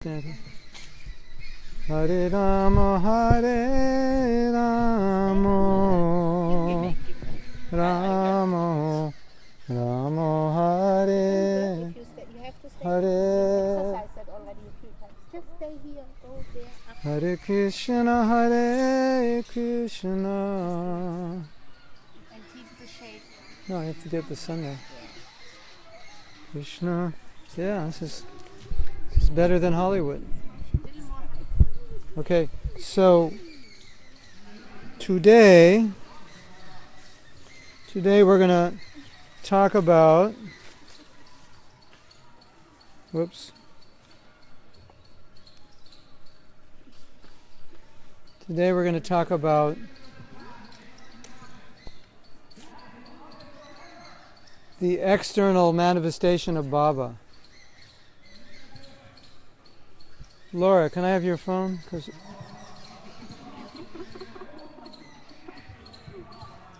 Hare Rama, Hare Rama, Rama, Rama, Hare Hare. Hare Krishna, Hare Krishna. No, I have to get the sun there. Krishna. Yeah, this is better than Hollywood. Okay, so today we're going to talk about, Today we're going to talk about the external manifestation of Baba. Laura, can I have your phone? 'Cause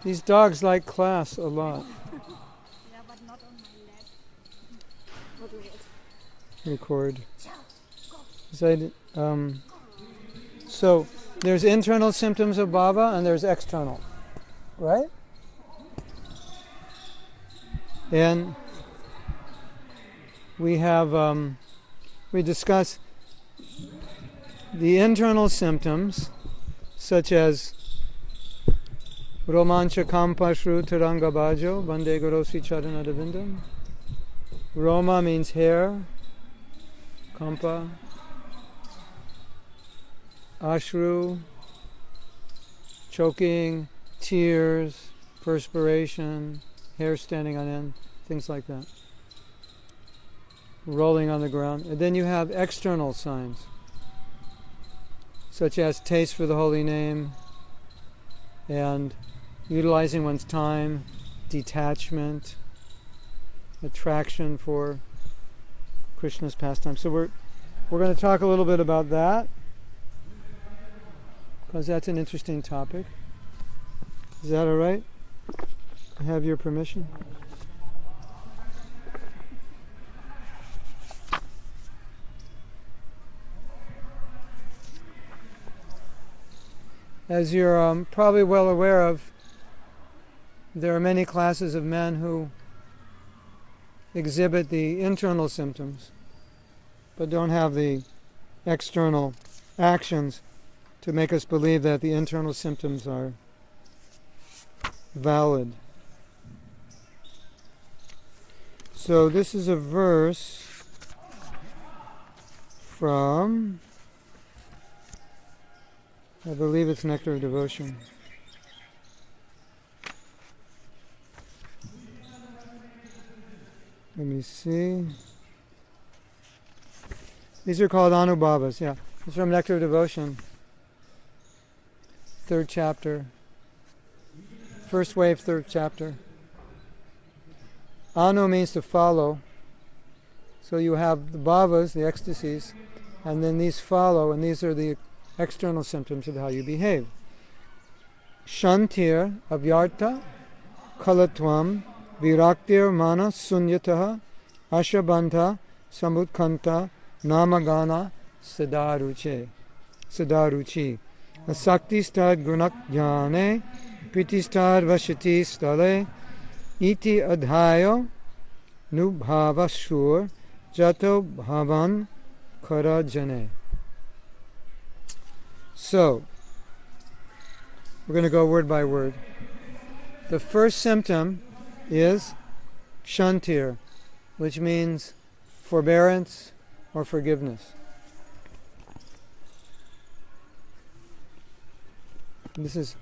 these dogs like class a lot. Yeah, but not on my lap. Record. So there's internal symptoms of Baba and there's external, right? And we have we discuss the internal symptoms, such as Romancha Kampashru Taranga Bajo, Bande Gorosi Charanadavindam. Roma means hair, Kampa. Ashru, choking, tears, perspiration, hair standing on end, things like that. Rolling on the ground. And then you have external signs, such as taste for the holy name and utilizing one's time, detachment, attraction for Krishna's pastime. So we're going to talk a little bit about that, because that's an interesting topic. Is that all right? I have your permission? As you're probably well aware of, there are many classes of men who exhibit the internal symptoms, but don't have the external actions to make us believe that the internal symptoms are valid. So this is a verse from, I believe it's Nectar of Devotion. Let me see. These are called Anubhavas, yeah. It's from Nectar of Devotion. 3rd chapter. First wave, 3rd chapter. Anu means to follow. So you have the bhavas, the ecstasies, and then these follow, and these are the external symptoms of how you behave. Shantir avyarta kalatvam viraktir mana sunyataha ashabanta samutkanta namagana sadaruchi. Asaktistad gunak jnane pitistad vashati stale iti adhayo nubhavashur jato bhavan karajane. So, we're going to go word by word. The first symptom is shantir, which means forbearance or forgiveness. This is,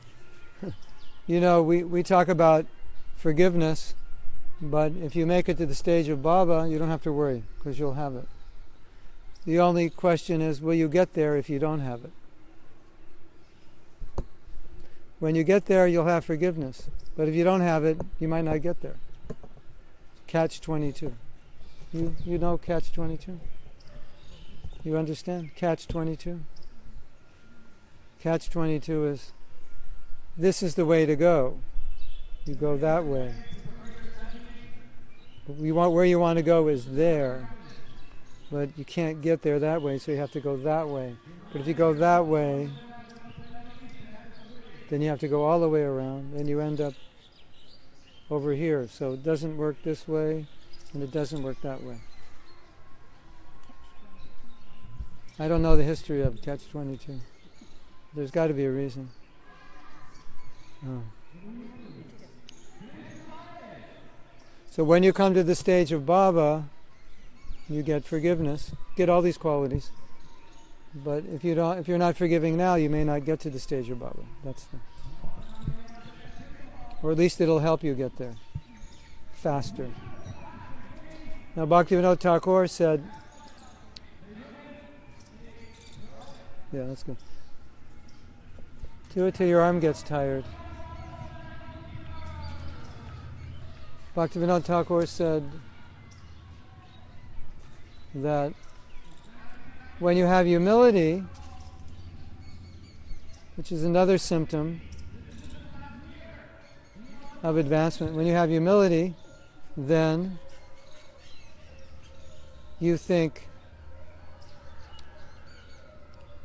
we talk about forgiveness, but if you make it to the stage of Baba, you don't have to worry, because you'll have it. The only question is, will you get there if you don't have it? When you get there, you'll have forgiveness. But if you don't have it, you might not get there. Catch-22. You know Catch-22? You understand? Catch-22? Catch-22 is, this is the way to go. You go that way. But where you want to go is there. but you can't get there that way, so you have to go that way. But if you go that way, then you have to go all the way around, and you end up over here. So it doesn't work this way, and it doesn't work that way. I don't know the history of Catch-22. There's got to be a reason. Oh. So when you come to the stage of Baba, you get forgiveness, get all these qualities. But if you're not forgiving now, you may not get to the stage of Baba. Or at least it'll help you get there faster. Now Bhaktivinoda Thakur said, yeah, that's good. Do it till your arm gets tired. Bhaktivinoda Thakur said that when you have humility, which is another symptom of advancement, when you have humility, then you think,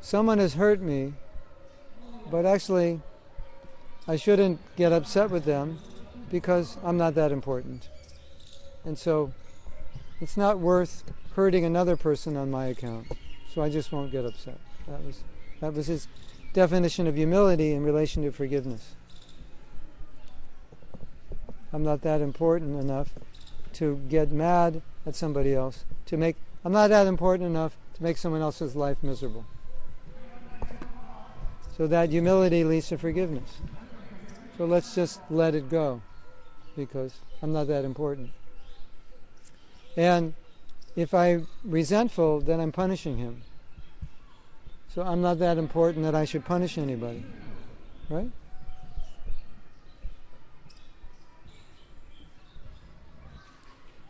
someone has hurt me, but actually I shouldn't get upset with them because I'm not that important. And so it's not worth hurting another person on my account, so I just won't get upset. That was his definition of humility in relation to forgiveness. I'm not that important enough to get mad at somebody else, I'm not that important enough to make someone else's life miserable. So that humility leads to forgiveness. So let's just let it go, because I'm not that important. And if I'm resentful, then I'm punishing him. So I'm not that important that I should punish anybody, right?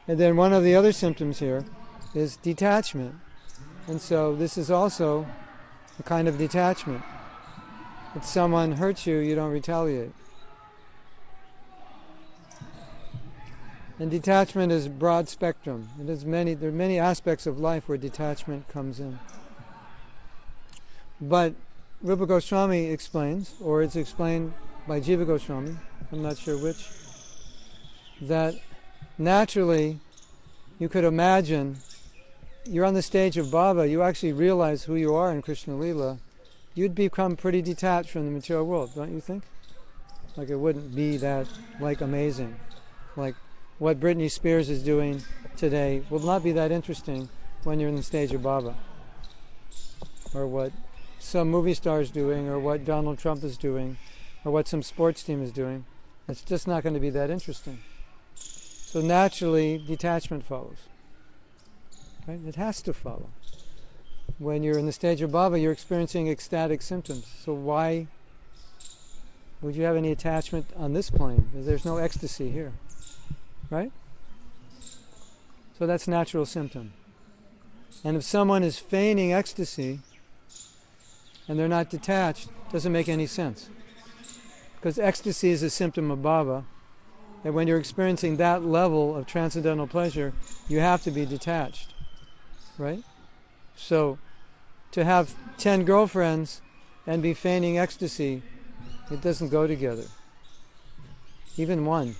And then one of the other symptoms here is detachment. And so this is also a kind of detachment. If someone hurts you, you don't retaliate. And detachment is broad spectrum. There are many aspects of life where detachment comes in. But Rupa Goswami explains, or it's explained by Jiva Goswami, I'm not sure which, that naturally you could imagine you're on the stage of Baba, you actually realize who you are in Krishna Lila, you'd become pretty detached from the material world, don't you think? Like it wouldn't be that amazing. Like what Britney Spears is doing today will not be that interesting when you're in the stage of Baba. Or what some movie star is doing, or what Donald Trump is doing, or what some sports team is doing. It's just not going to be that interesting. So naturally, detachment follows. Right? It has to follow. When you're in the stage of Baba, you're experiencing ecstatic symptoms. So why would you have any attachment on this plane? There's no ecstasy here. Right? So that's natural symptom. And if someone is feigning ecstasy and they're not detached, it doesn't make any sense. Because ecstasy is a symptom of Baba. And when you're experiencing that level of transcendental pleasure, you have to be detached. Right? So, to have 10 girlfriends and be feigning ecstasy, it doesn't go together. Even one.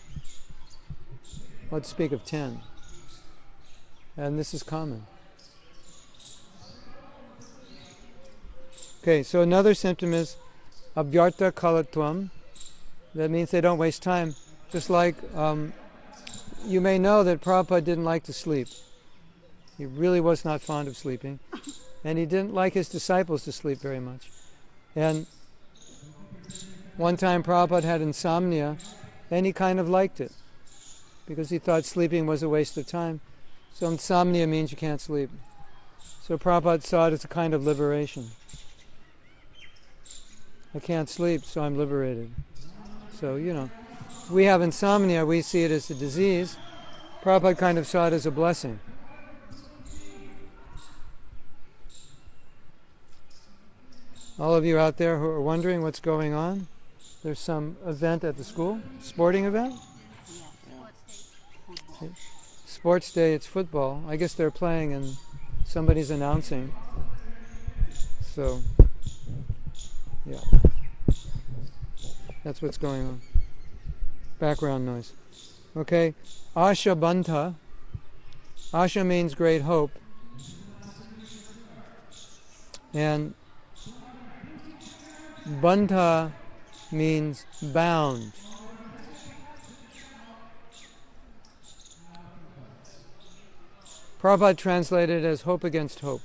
Let's speak of 10. And this is common. Okay, so another symptom is abhyarta kalatvam. That means they don't waste time. Just like you may know that Prabhupada didn't like to sleep. He really was not fond of sleeping. And he didn't like his disciples to sleep very much. And one time Prabhupada had insomnia, and he kind of liked it, because he thought sleeping was a waste of time. So insomnia means you can't sleep. So Prabhupada saw it as a kind of liberation. I can't sleep, so I'm liberated. So, we have insomnia, we see it as a disease. Prabhupada kind of saw it as a blessing. All of you out there who are wondering what's going on, there's some event at the school, sporting event? Sports day, it's football. I guess they're playing in Somebody's announcing. So, yeah. That's what's going on. Background noise. Okay. Asha Banta. Asha means great hope. And Banta means bound. Prabhupada translated as hope against hope.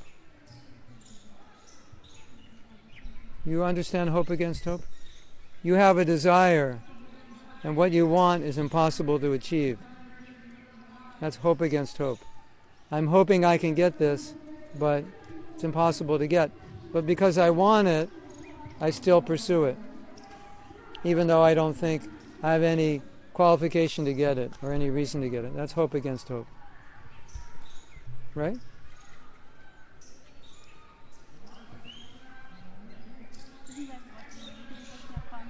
You understand hope against hope? You have a desire, and what you want is impossible to achieve. That's hope against hope. I'm hoping I can get this, but it's impossible to get. But because I want it, I still pursue it, even though I don't think I have any qualification to get it or any reason to get it. That's hope against hope. Right?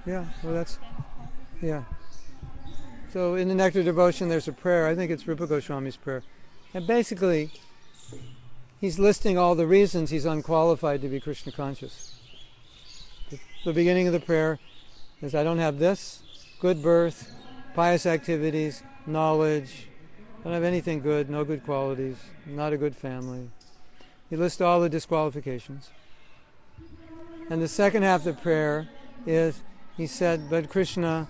Yeah, well that's, yeah. So in the Nectar Devotion there's a prayer, I think it's Rupa Goswami's prayer. And basically, he's listing all the reasons he's unqualified to be Krishna conscious. The beginning of the prayer is, I don't have this, good birth, pious activities, knowledge, I don't have anything good, no good qualities, not a good family. He lists all the disqualifications. And the second half of the prayer is, he said, but Krishna,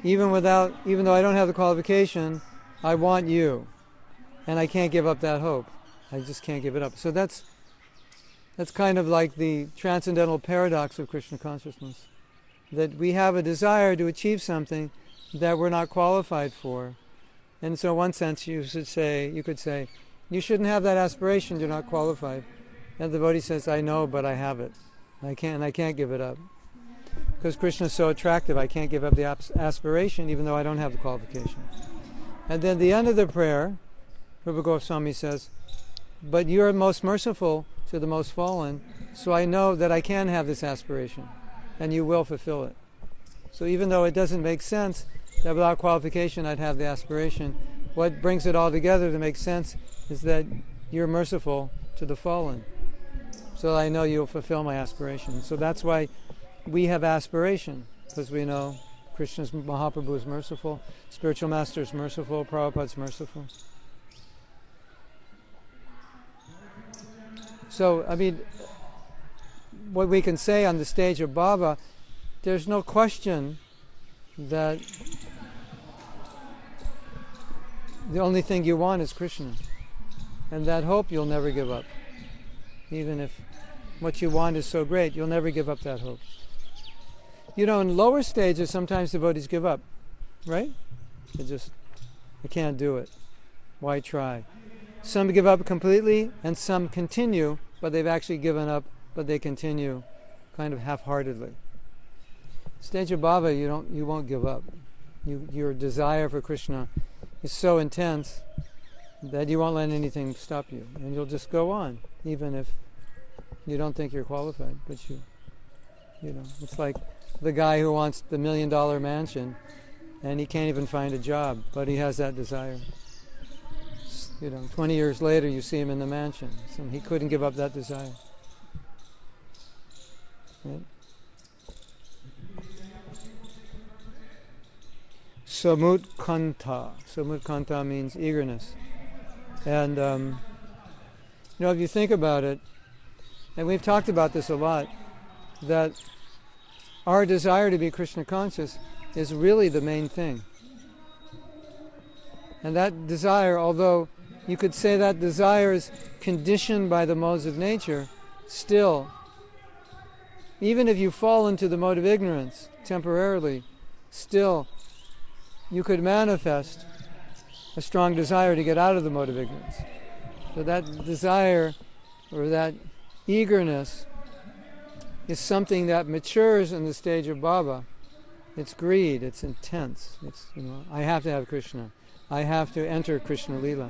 even though I don't have the qualification, I want you. And I can't give up that hope. I just can't give it up. So that's kind of like the transcendental paradox of Krishna consciousness. That we have a desire to achieve something that we're not qualified for. And so in one sense you could say, you shouldn't have that aspiration, you're not qualified. And the devotee says, I know, but I have it. I can't give it up. Because Krishna is so attractive, I can't give up the aspiration even though I don't have the qualification. And then the end of the prayer, Rupa Goswami says, but you're most merciful to the most fallen, so I know that I can have this aspiration, and you will fulfill it. So even though it doesn't make sense that without qualification I'd have the aspiration, what brings it all together to make sense is that you're merciful to the fallen. So I know you'll fulfill my aspiration. So that's why we have aspiration, because we know Krishna's Mahaprabhu is merciful, spiritual master is merciful, Prabhupada's merciful. So, I mean, what we can say on the stage of Baba, there's no question that the only thing you want is Krishna. And that hope you'll never give up. Even if what you want is so great, you'll never give up that hope. You know, in lower stages, sometimes devotees give up, right? I can't do it. Why try? Some give up completely, and some continue, but they've actually given up, but they continue kind of half-heartedly. Stage of Baba, you won't give up. Your desire for Krishna is so intense that you won't let anything stop you, and you'll just go on, even if you don't think you're qualified. But you know, it's like the guy who wants the $1 million mansion, and he can't even find a job, but he has that desire. 20 years later, you see him in the mansion. So he couldn't give up that desire. Right? Samutkanta. Samutkanta means eagerness. And, if you think about it, and we've talked about this a lot, that our desire to be Krishna conscious is really the main thing. And that desire, although you could say that desire is conditioned by the modes of nature, still, even if you fall into the mode of ignorance temporarily, still you could manifest a strong desire to get out of the mode of ignorance. So that desire or that eagerness is something that matures in the stage of Baba. It's greed, it's intense. It's, I have to have Krishna. I have to enter Krishna Lila.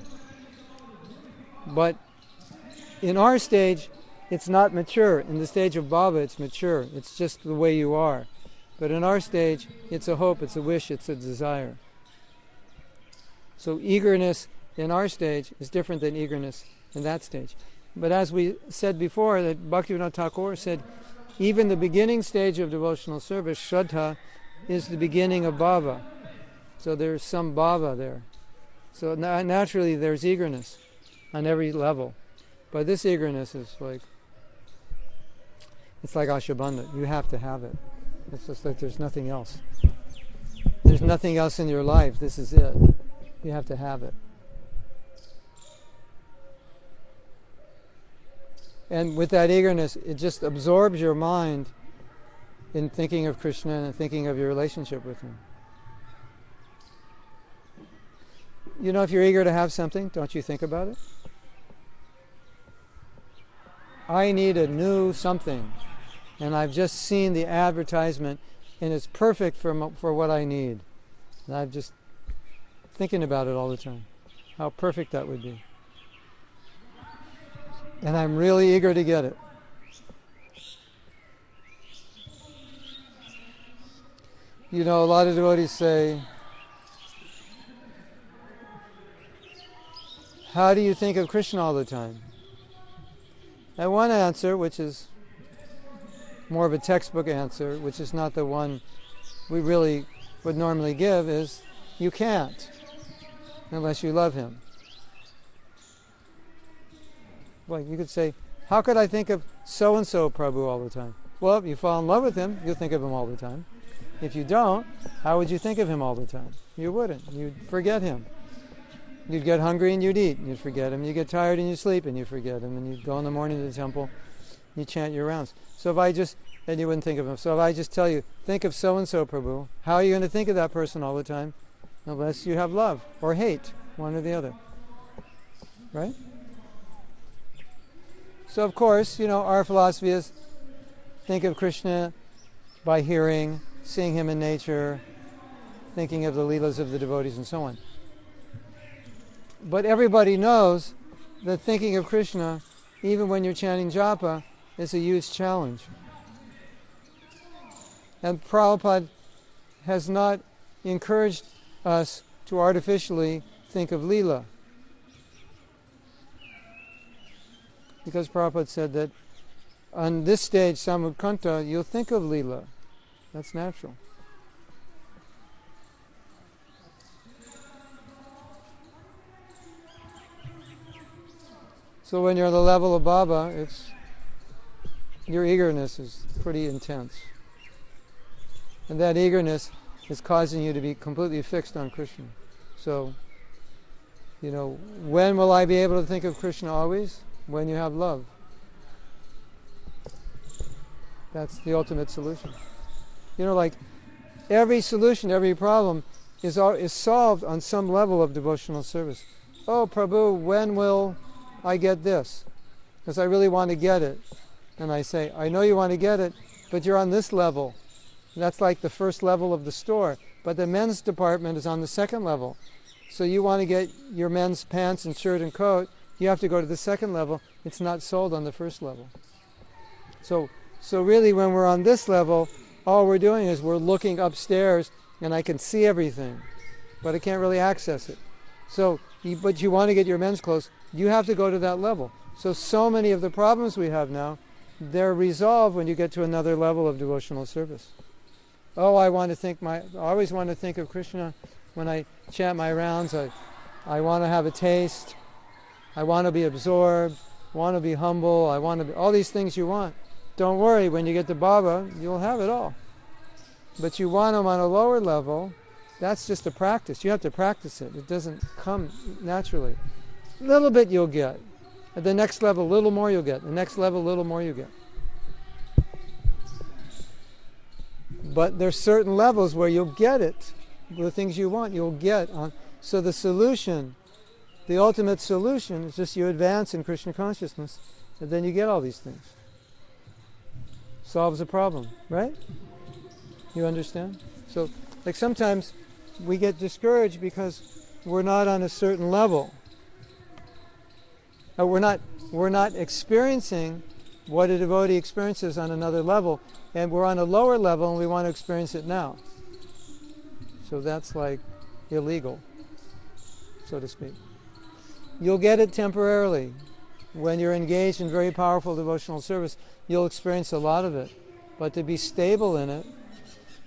But in our stage, it's not mature. In the stage of Baba, it's mature. It's just the way you are. But in our stage, it's a hope, it's a wish, it's a desire. So eagerness in our stage is different than eagerness in that stage. But as we said before, that Bhaktivinoda Thakur said, even the beginning stage of devotional service, Shraddha, is the beginning of bhava. So there's some bhava there. So naturally there's eagerness on every level. But this eagerness is like, it's like Ashabandha. You have to have it. It's just like there's nothing else. There's nothing else in your life. This is it. You have to have it. And with that eagerness, it just absorbs your mind in thinking of Krishna and thinking of your relationship with Him. You know, if you're eager to have something, don't you think about it? I need a new something, and I've just seen the advertisement, and it's perfect for what I need. And I'm just thinking about it all the time, how perfect that would be. And I'm really eager to get it. You know, a lot of devotees say, how do you think of Krishna all the time? And one answer, which is more of a textbook answer, which is not the one we really would normally give, is you can't unless you love Him. Like you could say, how could I think of so-and-so Prabhu all the time? Well, if you fall in love with Him, you'll think of Him all the time. If you don't, how would you think of Him all the time? You wouldn't. You'd forget Him. You'd get hungry and you'd eat and you'd forget Him. You'd get tired and you'd sleep and you'd forget Him. And you'd go in the morning to the temple, you chant your rounds. So if I just, and you wouldn't think of Him. So if I just tell you, think of so-and-so Prabhu, how are you going to think of that person all the time? Unless you have love or hate, one or the other. Right? So of course, you know, our philosophy is think of Krishna by hearing, seeing Him in nature, thinking of the leelas of the devotees and so on. But everybody knows that thinking of Krishna, even when you're chanting japa, is a huge challenge. And Prabhupada has not encouraged us to artificially think of leela. Because Prabhupada said that on this stage, Samudkanta, you'll think of leela. That's natural. So when you're on the level of Baba, your eagerness is pretty intense. And that eagerness is causing you to be completely fixed on Krishna. So, you know, when will I be able to think of Krishna always? When you have love. That's the ultimate solution. You know, like every solution, every problem is solved on some level of devotional service. Oh, Prabhu, when will I get this? Because I really want to get it. And I say, I know you want to get it, but you're on this level. That's like the first level of the store. But the men's department is on the second level. So you want to get your men's pants and shirt and coat, you have to go to the second level. It's not sold on the first level. So really when we're on this level, all we're doing is we're looking upstairs and I can see everything, but I can't really access it. But you want to get your men's clothes, you have to go to that level. So many of the problems we have now, they're resolved when you get to another level of devotional service. Oh, I always want to think of Krishna when I chant my rounds. I want to have a taste. I want to be absorbed. I want to be humble. I want to be all these things you want. Don't worry, when you get to Baba, you'll have it all. But you want them on a lower level, that's just a practice. You have to practice it. It doesn't come naturally. A little bit you'll get. At the next level, a little more you'll get. The next level, a little more you get. But there's certain levels where you'll get it. The things you want, you'll get. So the solution, the ultimate solution, is just you advance in Krishna consciousness, and then you get all these things. Solves the problem, right? You understand? So, like sometimes we get discouraged because we're not on a certain level. We're not experiencing what a devotee experiences on another level, and we're on a lower level and we want to experience it now. So that's like illegal, so to speak. You'll get it temporarily. when you're engaged in very powerful devotional service, you'll experience a lot of it. But to be stable in it,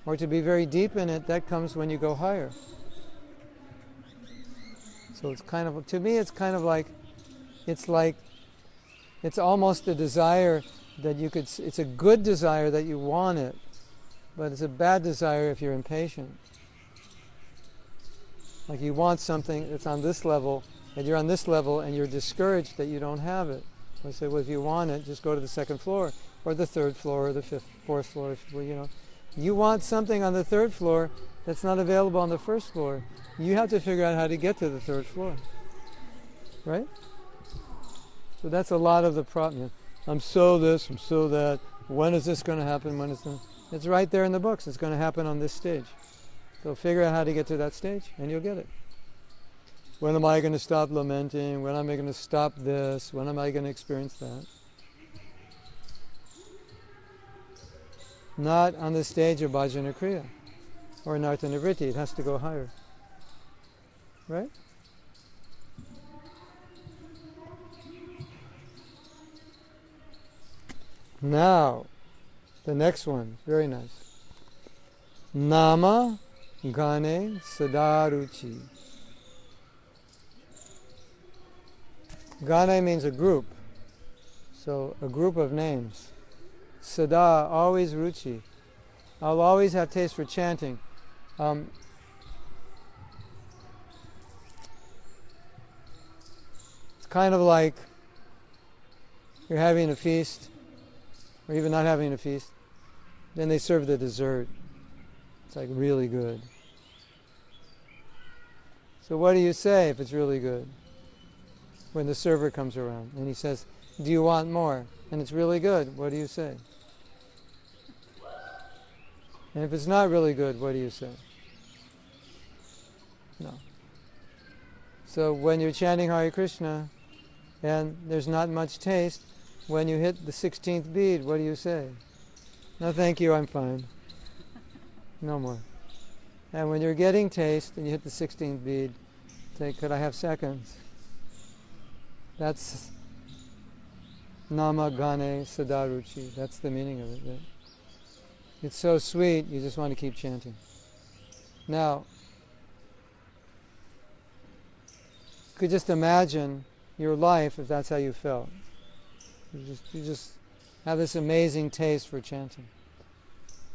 or to be very deep in it, that comes when you go higher. So it's kind of, to me, it's kind of like, it's almost a desire that you could, it's a good desire that you want it, but it's a bad desire if you're impatient. Like you want something that's on this level, and you're on this level, and you're discouraged that you don't have it. I say, well, if you want it, just go to the second floor, or the third floor, or the fourth floor. You want something on the third floor that's not available on the first floor. You have to figure out how to get to the third floor, right? So that's a lot of the problem. I'm so this, I'm so that. When is this going to happen? When is it? It's right there in the books. It's going to happen on this stage. So figure out how to get to that stage, and you'll get it. When am I going to stop lamenting? When am I going to stop this? When am I going to experience that? Not on the stage of bhajana kriya or nartanivriti. It has to go higher. Right? Now, the next one, very nice. Nama Gane Sadaruchi. Gane means a group. So, a group of names. Sada, always ruchi. I'll always have taste for chanting. It's kind of like you're having a feast, or even not having a feast. Then they serve the dessert. It's like really good. So what do you say if it's really good? When the server comes around and he says, do you want more? And it's really good, what do you say? And if it's not really good, what do you say? No. So when you're chanting Hare Krishna and there's not much taste, when you hit the 16th bead, what do you say? No, thank you, I'm fine. No more. And when you're getting taste and you hit the 16th bead, say, could I have seconds? That's Nama Gane Sadaruchi. That's the meaning of it. Right? It's so sweet, you just want to keep chanting. Now, you could just imagine your life if that's how you felt. You just have this amazing taste for chanting.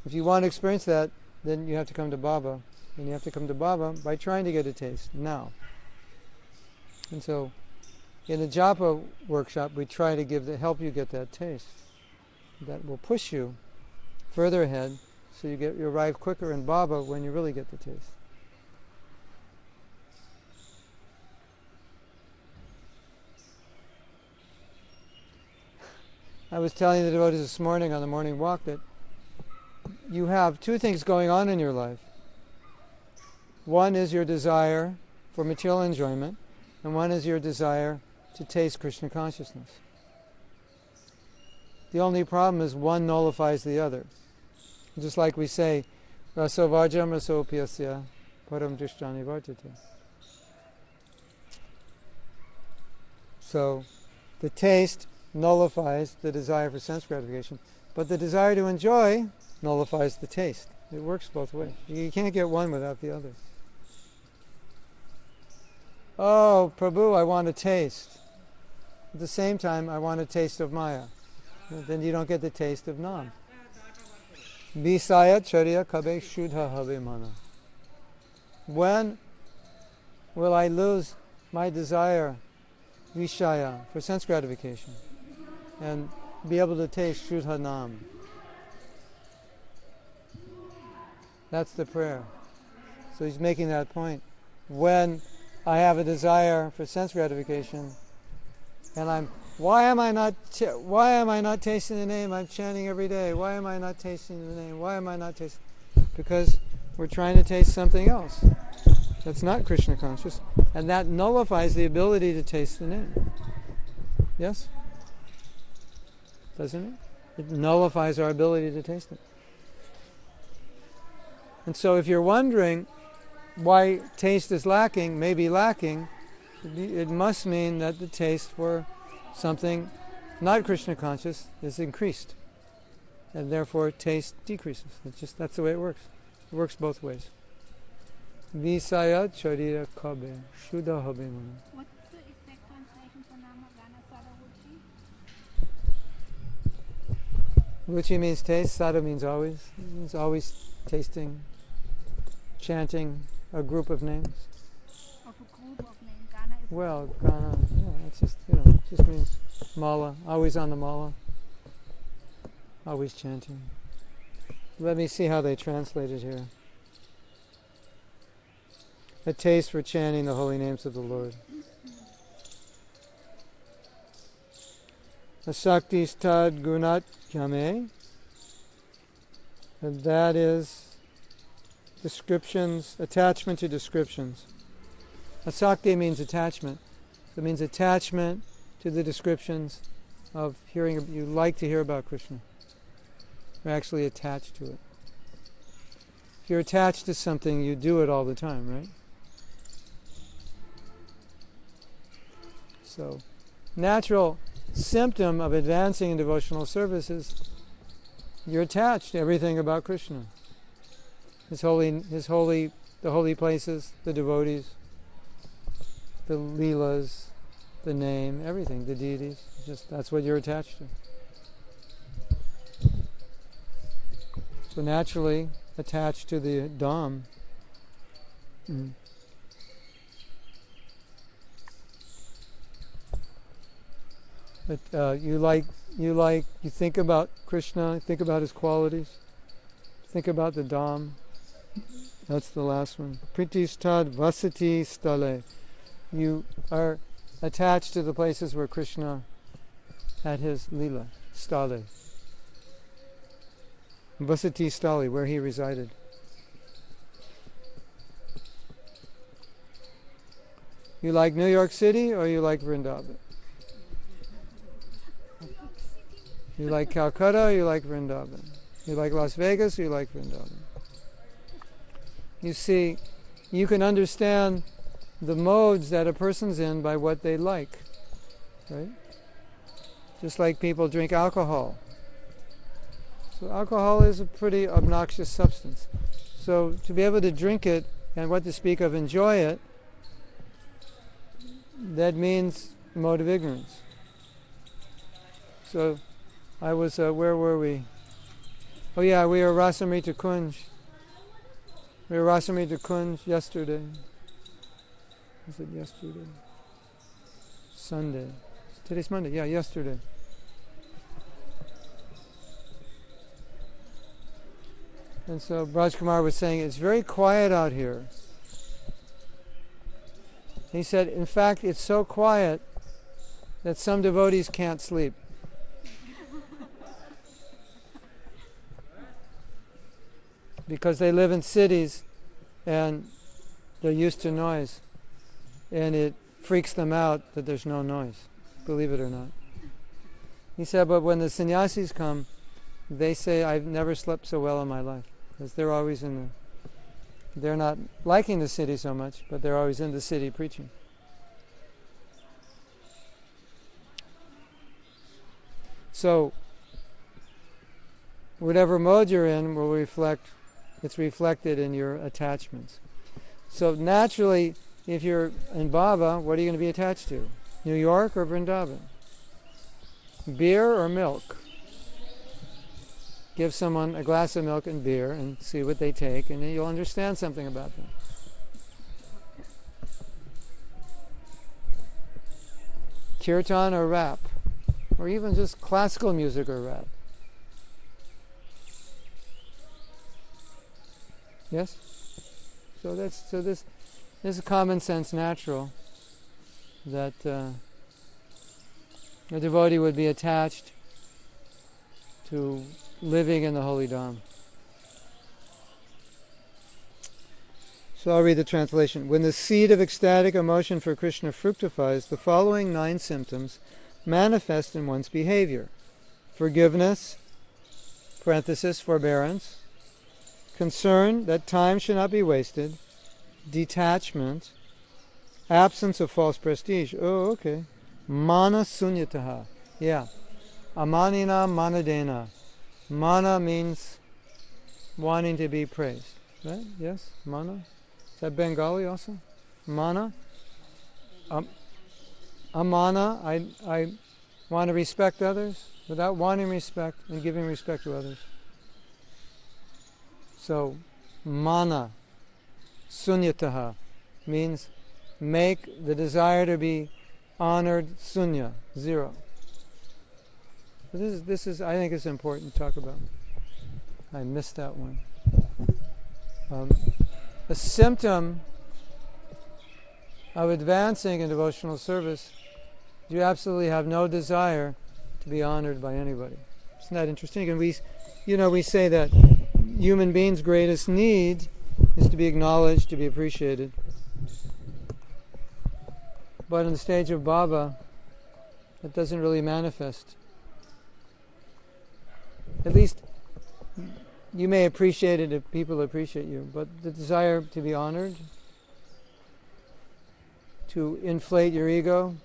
If you want to experience that, then you have to come to Baba. And you have to come to Baba by trying to get a taste now. And so, in the japa workshop, we try to help you get that taste. That will push you further ahead, so you arrive quicker in Baba when you really get the taste. I was telling the devotees this morning on the morning walk that you have two things going on in your life. One is your desire for material enjoyment, and one is your desire to taste Krishna consciousness. The only problem is one nullifies the other. Just like we say, rasovajam rasopyasya param drishtani vartate. So, the taste nullifies the desire for sense gratification, but the desire to enjoy nullifies the taste. It works both ways. You can't get one without the other. Oh, Prabhu, I want a taste. At the same time, I want a taste of Maya. Then you don't get the taste of Nam. Visaya charya kabe shudha habe mana. When will I lose my desire, Vishaya, for sense gratification, and be able to taste Shudha Nam? That's the prayer. So he's making that point. When I have a desire for sense gratification, and why am I not tasting the name? I'm chanting every day. Why am I not tasting the name? Why am I not tasting? Because we're trying to taste something else that's not Krishna conscious, and that nullifies the ability to taste the name. Yes? Doesn't it? It nullifies our ability to taste it. And so if you're wondering why taste is lacking, maybe lacking, it must mean that the taste for something not Krishna conscious is increased, and therefore taste decreases. That's the way it works. It works both ways. Visaya charira kabe shuddha habe mana. What's the exact translation for Nama Gana Sadaruchi? Ruchi means taste, sada means always. It means always tasting, chanting a group of names. Of a group of names. Gana is Well, Gana, yeah, it's just, it just means mala, always on the mala, always chanting. Let me see how they translate it here. A taste for chanting the holy names of the Lord. Asaktis tad gunat kyame. And that is descriptions, attachment to descriptions. Asakti means attachment. So it means attachment to the descriptions of hearing. You like to hear about Krishna. You're actually attached to it. If you're attached to something, you do it all the time, right? So, natural symptom of advancing in devotional service is you're attached to everything about Krishna. The holy places, the devotees, the leelas, the name, everything, the deities. That's what you're attached to. So naturally attached to the Dham. But you think about Krishna, think about his qualities, think about the Dham. That's the last one. Pritistad vasati stale. You are attached to the places where Krishna had his lila, stale. Vasati stale, where he resided. You like New York City or you like Vrindavan? You like Calcutta or you like Vrindavan? You like Las Vegas or you like Vrindavan? You see, you can understand the modes that a person's in by what they like, right? Just like people drink alcohol. So alcohol is a pretty obnoxious substance. So to be able to drink it, and what to speak of enjoy it, that means mode of ignorance. So I was, where were we? Oh yeah, we were Rasamrita Kunj. We were Rasamrita Kunj yesterday. Was it yesterday? Sunday. Today's Monday. Yeah, yesterday. And so Raj Kumar was saying, it's very quiet out here. He said, in fact, it's so quiet that some devotees can't sleep. Because they live in cities and they're used to noise. And it freaks them out that there's no noise, believe it or not. He said, but when the sannyasis come, they say, I've never slept so well in my life. Because they're always they're not liking the city so much, but they're always in the city preaching. So, whatever mode you're in will it's reflected in your attachments. So naturally, if you're in Baba, what are you going to be attached to? New York or Vrindavan? Beer or milk? Give someone a glass of milk and beer and see what they take, and then you'll understand something about them. Kirtan or rap? Or even just classical music or rap? Yes? So this is common sense natural that a devotee would be attached to living in the holy Dham. So I'll read the translation. When the seed of ecstatic emotion for Krishna fructifies, the following 9 symptoms manifest in one's behavior. Forgiveness, parenthesis, forbearance, concern that time should not be wasted, detachment, absence of false prestige. Oh, okay. Mana sunyataha. Yeah. Amanina manadena. Mana means wanting to be praised. Right? Yes? Mana? Is that Bengali also? Mana? Amana, I want to respect others without wanting respect and giving respect to others. So, mana, sunyataha, means make the desire to be honored sunya, zero. This is I think it's important to talk about. I missed that one. A symptom of advancing in devotional service, you absolutely have no desire to be honored by anybody. Isn't that interesting? And we say that human beings' greatest need is to be acknowledged, to be appreciated. But in the stage of bhava, it doesn't really manifest. At least you may appreciate it if people appreciate you, but the desire to be honored, to inflate your ego,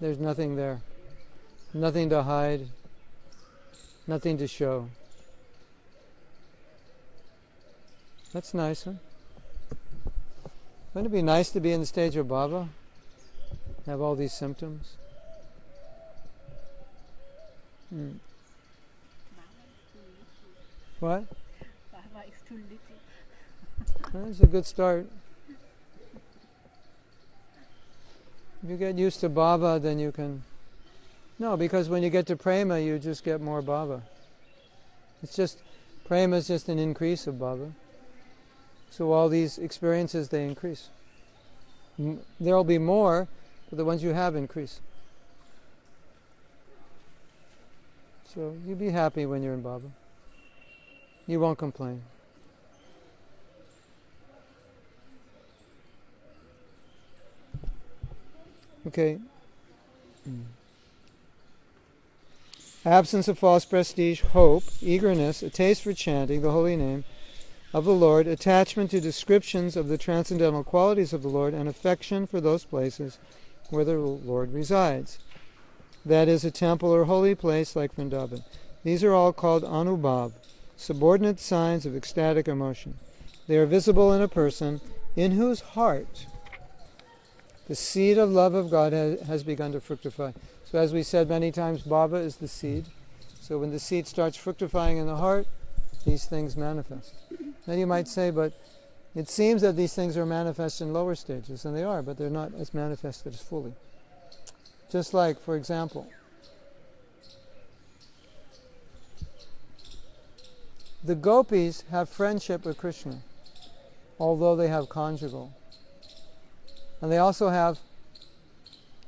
there's nothing there. Nothing to hide, nothing to show. That's nice, huh? Wouldn't it be nice to be in the stage of bhava? Have all these symptoms? What? Bhava is too little. That's a good start. If you get used to bhava, then you can... No, because when you get to prema, you just get more bhava. It's just... Prema is just an increase of bhava. So all these experiences, they increase. There will be more, but the ones you have increase. So you'll be happy when you're in bhava. You won't complain. Okay. Absence of false prestige, hope, eagerness, a taste for chanting the holy name of the Lord, attachment to descriptions of the transcendental qualities of the Lord, and affection for those places where the Lord resides. That is, a temple or holy place like Vrindavan. These are all called anubhav, subordinate signs of ecstatic emotion. They are visible in a person in whose heart the seed of love of God has begun to fructify. So as we said many times, bhava is the seed. So when the seed starts fructifying in the heart, these things manifest. Then you might say, but it seems that these things are manifest in lower stages, and they are, but they're not as manifested as fully. Just like, for example, the gopis have friendship with Krishna, although they have conjugal. And they also have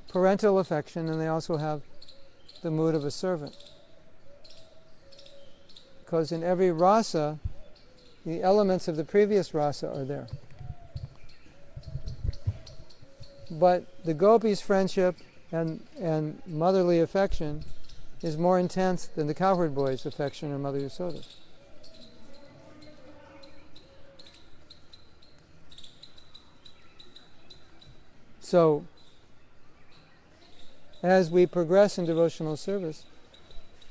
parental affection, and they also have the mood of a servant. Because in every rasa, the elements of the previous rasa are there. But the gopis' friendship and motherly affection is more intense than the cowherd boys' affection or Mother Yasoda's. So, as we progress in devotional service,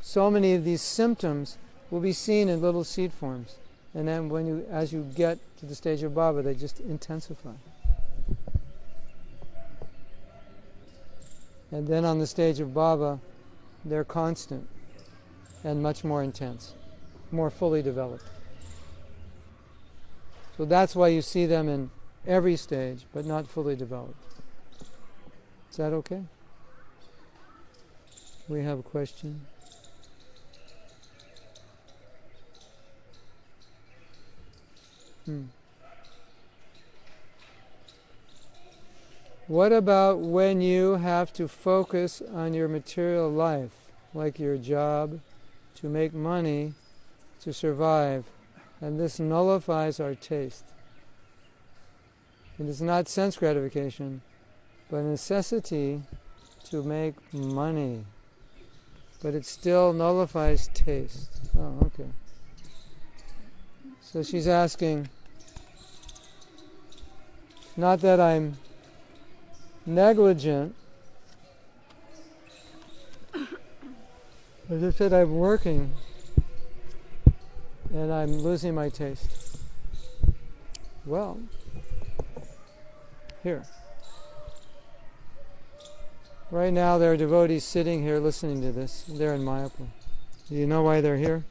so many of these symptoms will be seen in little seed forms. And then as you get to the stage of bhava, they just intensify. And then on the stage of bhava, they're constant and much more intense, more fully developed. So that's why you see them in every stage, but not fully developed. Is that okay? We have a question. What about when you have to focus on your material life, like your job, to make money, to survive, and this nullifies our taste? It is not sense gratification, but a necessity to make money. But it still nullifies taste. Oh, okay. So she's asking, not that I'm negligent As I said, I'm working and I'm losing my taste. Well, here. Right now there are devotees sitting here listening to this. They're in Mayapur. Do you know why they're here?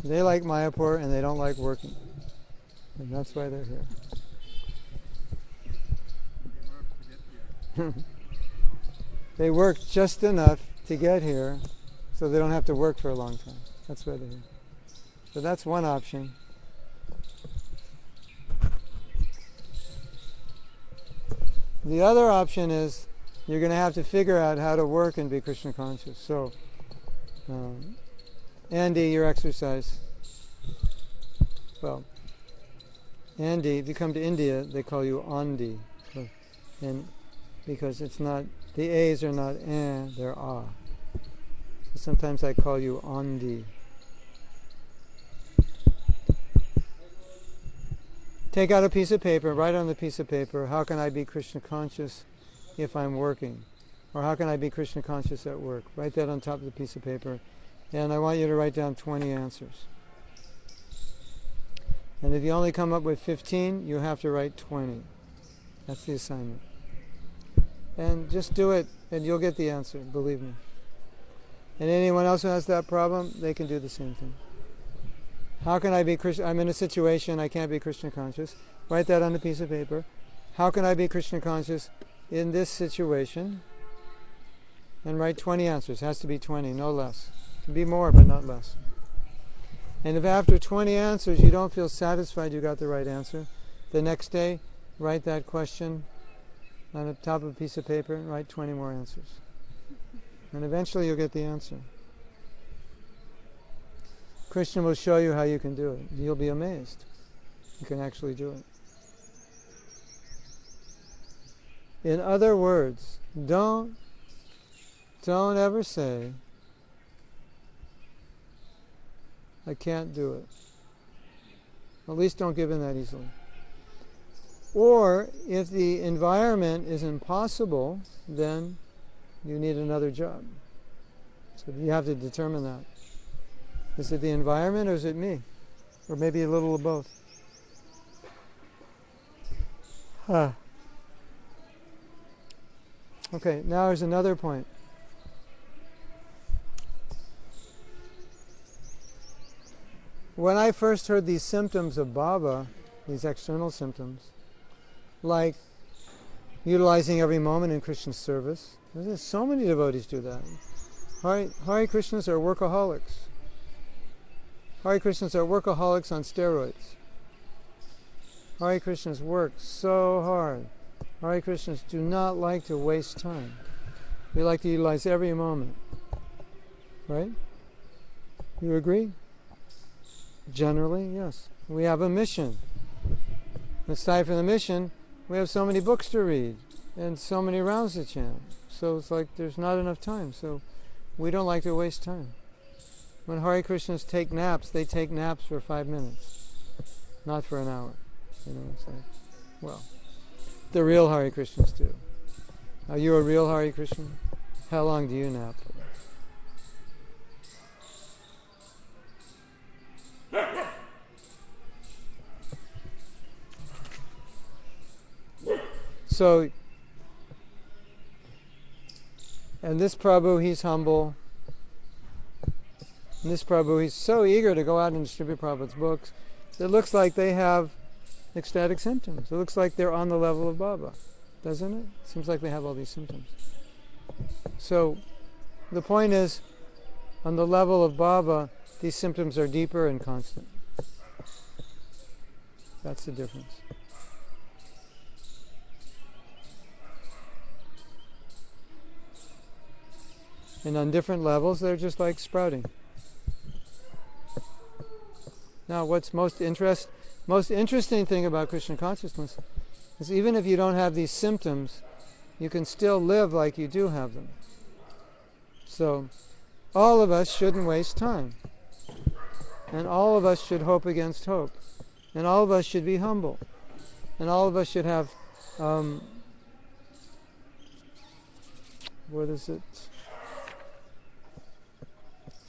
They like Mayapur and they don't like working. And that's why they're here. They work just enough to get here so they don't have to work for a long time. That's why they're here. So that's one option. The other option is you're going to have to figure out how to work and be Krishna conscious. So, Andy, your exercise. Well, Andy, if you come to India, they call you Andi. And because it's not, the A's are not they're ah. So sometimes I call you Andi. Take out a piece of paper, write on the piece of paper, how can I be Krishna conscious if I'm working? Or how can I be Krishna conscious at work? Write that on top of the piece of paper. And I want you to write down 20 answers. And if you only come up with 15, you have to write 20. That's the assignment. And just do it, and you'll get the answer, believe me. And anyone else who has that problem, they can do the same thing. How can I be Krishna? I'm in a situation I can't be Krishna conscious. Write that on a piece of paper. How can I be Krishna conscious in this situation? And write 20 answers. It has to be 20, no less. It can be more, but not less. And if after 20 answers you don't feel satisfied you got the right answer, the next day write that question on the top of a piece of paper and write 20 more answers. And eventually you'll get the answer. Krishna will show you how you can do it. You'll be amazed. You can actually do it. In other words, don't ever say, I can't do it. At least don't give in that easily. Or if the environment is impossible, then you need another job. So you have to determine that. Is it the environment or is it me? Or maybe a little of both. Okay, now there's another point. When I first heard these symptoms of bhava, these external symptoms, like utilizing every moment in Krishna's service, there's so many devotees do that. Hare Krishnas are workaholics. Hare Krishnas are workaholics on steroids. Hare Krishnas work so hard. Hare Krishnas do not like to waste time. They like to utilize every moment. Right? You agree? Generally, yes. We have a mission. Aside from the mission, we have so many books to read and so many rounds to chant. So it's like there's not enough time. So we don't like to waste time. When Hare Krishnas take naps, they take naps for 5 minutes, not for an hour. You know, it's like, well, the real Hare Krishnas do. Are you a real Hare Krishna? How long do you nap for? So, and this Prabhu, he's humble. And this Prabhu, he's so eager to go out and distribute Prabhupada's books. It looks like they have ecstatic symptoms. It looks like they're on the level of bhava, doesn't it? It seems like they have all these symptoms. So, the point is, on the level of bhava, these symptoms are deeper and constant. That's the difference. And on different levels, they're just like sprouting. Now, what's most interesting thing about Krishna consciousness is even if you don't have these symptoms, you can still live like you do have them. So, all of us shouldn't waste time. And all of us should hope against hope. And all of us should be humble. And all of us should have, what is it?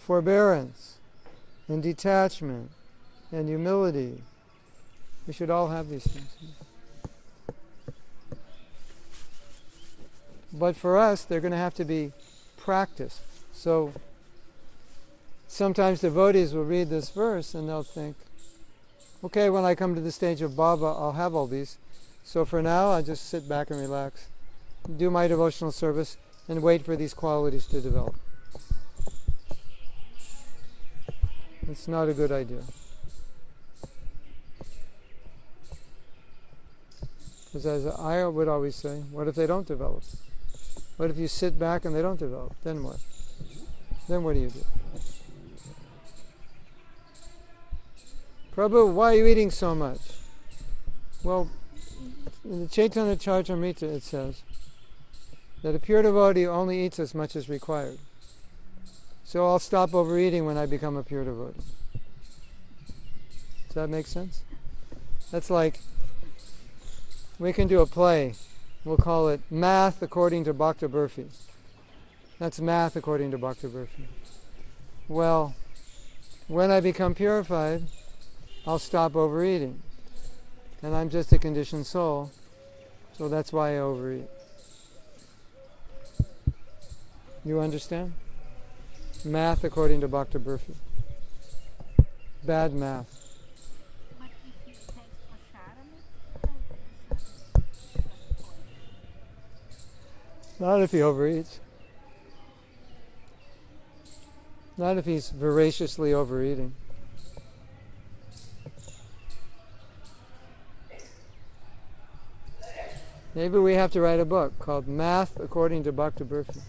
forbearance and detachment and humility. We should all have these things. But for us, they're going to have to be practiced. So sometimes devotees will read this verse and they'll think, okay, when I come to the stage of Baba, I'll have all these. So for now, I'll just sit back and relax, do my devotional service, and wait for these qualities to develop. It's not a good idea. Because as I would always say, what if they don't develop? What if you sit back and they don't develop? Then what? Then what do you do? Prabhu, why are you eating so much? Well, in the Chaitanya Charitamrita it says that a pure devotee only eats as much as required. So I'll stop overeating when I become a pure devotee. Does that make sense? That's like, we can do a play. We'll call it Math According to Bhakta Burfi. That's math according to Bhakta Burfi. Well, when I become purified, I'll stop overeating. And I'm just a conditioned soul, so that's why I overeat. You understand? Math according to Bhakta Burfi. Bad math. But if you take prasadam, Not if he overeats. Not if he's voraciously overeating. Maybe we have to write a book called Math According to Bhakta Burfi.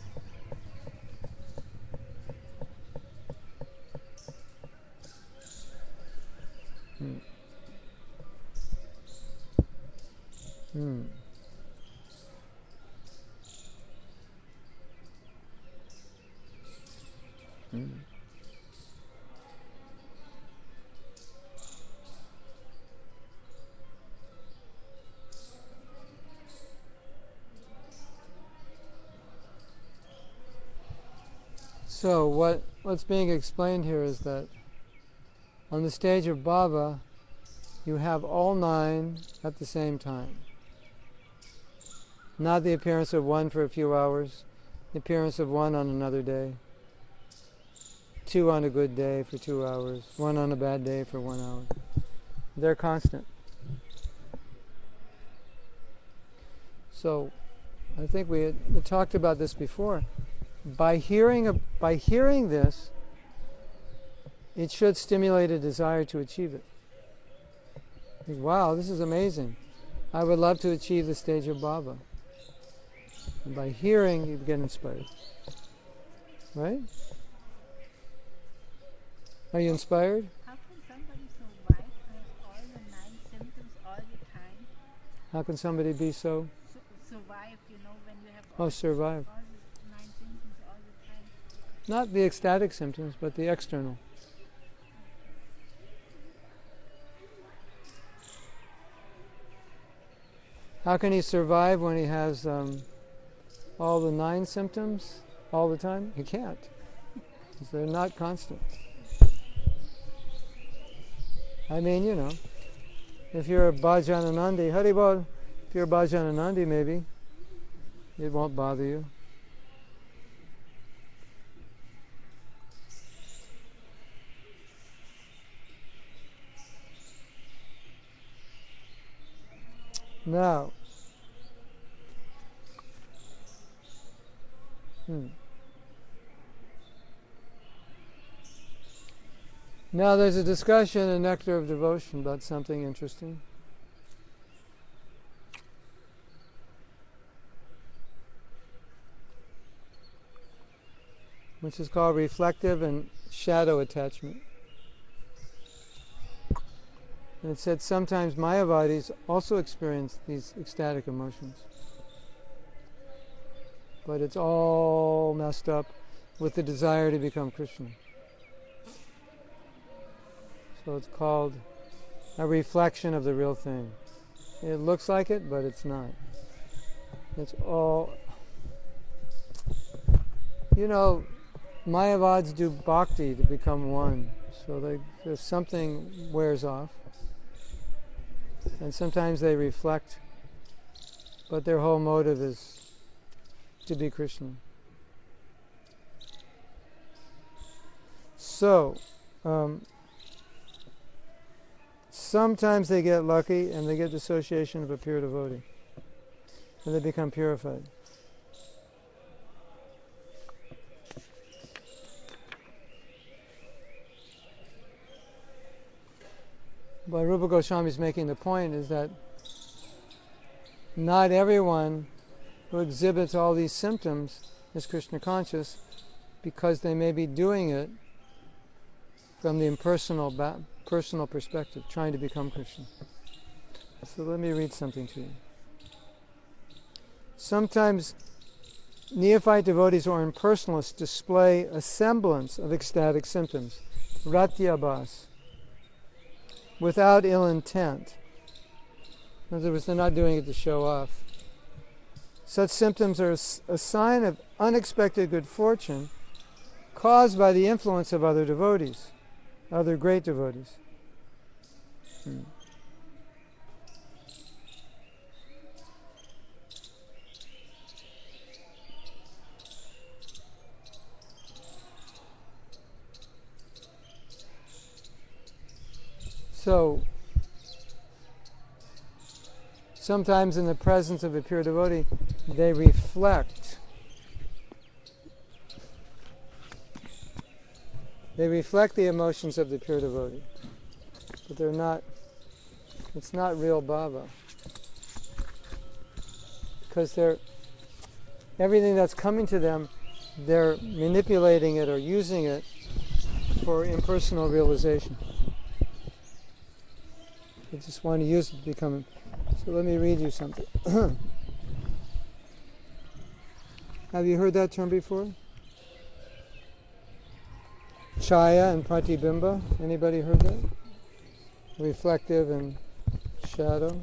So what's being explained here is that on the stage of Baba, you have all 9 at the same time. Not the appearance of one for a few hours, the appearance of one on another day, 2 on a good day for 2 hours, 1 on a bad day for 1 hour. They're constant. So I think we talked about this before. By hearing this, it should stimulate a desire to achieve it. Wow, this is amazing. I would love to achieve the stage of Baba. And by hearing, you get inspired. Right? Are you inspired? how can somebody survive with all the 9 symptoms all the time? How can somebody be so? Survive, when you have Oh, survive. all the 9 symptoms all the time. Not the ecstatic symptoms, but the external. How can he survive when he has all the 9 symptoms all the time? He can't. Because they're not constant. I mean, if you're a Bhajananandi, Haribol, if you're a Bhajananandi maybe, it won't bother you. Now, now there's a discussion in Nectar of Devotion about something interesting. Which is called reflective and shadow attachment. And it said sometimes Mayavadis also experience these ecstatic emotions. But it's all messed up with the desire to become Krishna. So it's called a reflection of the real thing. It looks like it, but it's not. It's all... Mayavads do bhakti to become one. So there's something wears off. And sometimes they reflect, but their whole motive is to be Krishna. So, sometimes they get lucky and they get the association of a pure devotee. And they become purified. But Rupa Goswami is making the point is that not everyone who exhibits all these symptoms is Krishna conscious, because they may be doing it from the impersonal personal perspective, trying to become Krishna. So let me read something to you. Sometimes neophyte devotees or impersonalists display a semblance of ecstatic symptoms, ratyabhas, without ill intent. In other words, they're not doing it to show off. Such symptoms are a sign of unexpected good fortune caused by the influence of other devotees, other great devotees. So, sometimes in the presence of a pure devotee, they reflect. They reflect the emotions of the pure devotee, but they're not. It's not real bhava, because everything that's coming to them, they're manipulating it or using it for impersonal realization. They just want to use it to become. So let me read you something. Have you heard that term before? Chaya and pratibimba. Anybody heard that? Reflective and shadow.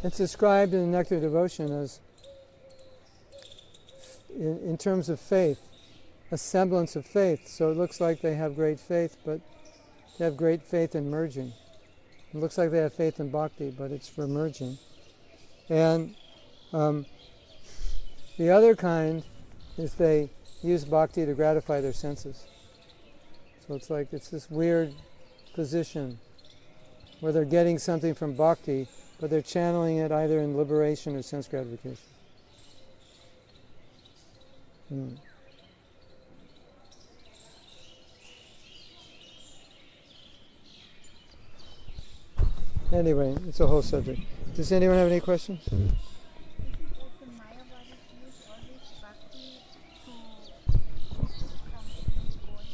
It's described in the Nectar Devotion as, in terms of faith, a semblance of faith. So it looks like they have great faith, but they have great faith in merging. It looks like they have faith in bhakti, but it's for merging. And the other kind is they use bhakti to gratify their senses. So it's like it's this weird position where they're getting something from bhakti, but they're channeling it either in liberation or sense gratification. Anyway, it's a whole subject. Does anyone have any questions? Is it also Mayavadis use all this bhakti to become going forward?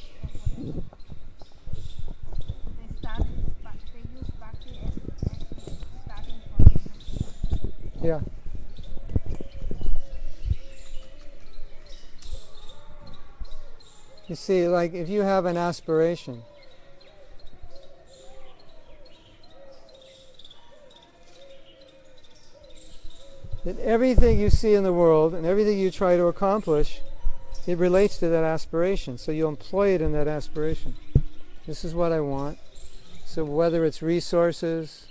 They use bhakti as starting point. Yeah. You see, like if you have an aspiration, that everything you see in the world and everything you try to accomplish, it relates to that aspiration. So you employ it in that aspiration. This is what I want. So whether it's resources,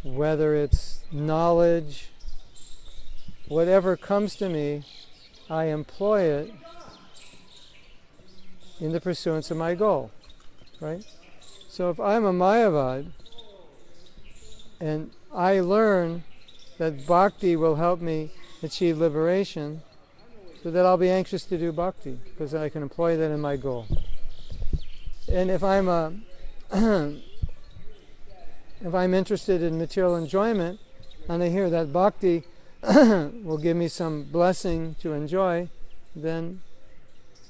whether it's knowledge, whatever comes to me, I employ it in the pursuance of my goal, right? So if I'm a Mayavad and I learn that bhakti will help me achieve liberation, so that I'll be anxious to do bhakti because I can employ that in my goal. And if I'm if I'm interested in material enjoyment, and I hear that bhakti will give me some blessing to enjoy, then